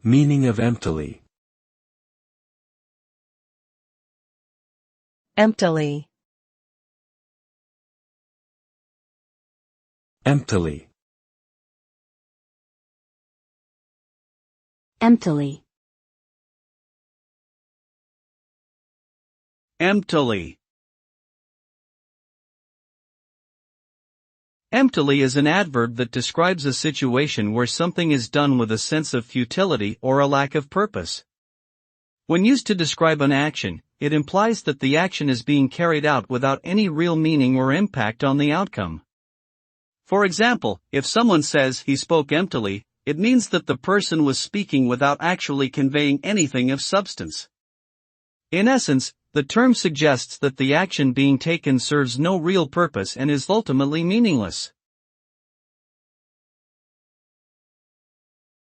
Meaning of emptily. Emptily. Emptily. Emptily. Emptily. Emptily is an adverb that describes a situation where something is done with a sense of futility or a lack of purpose. When used to describe an action, it implies that the action is being carried out without any real meaning or impact on the outcome. For example, if someone says he spoke emptily, it means that the person was speaking without actually conveying anything of substance. In essence, the term suggests that the action being taken serves no real purpose and is ultimately meaningless.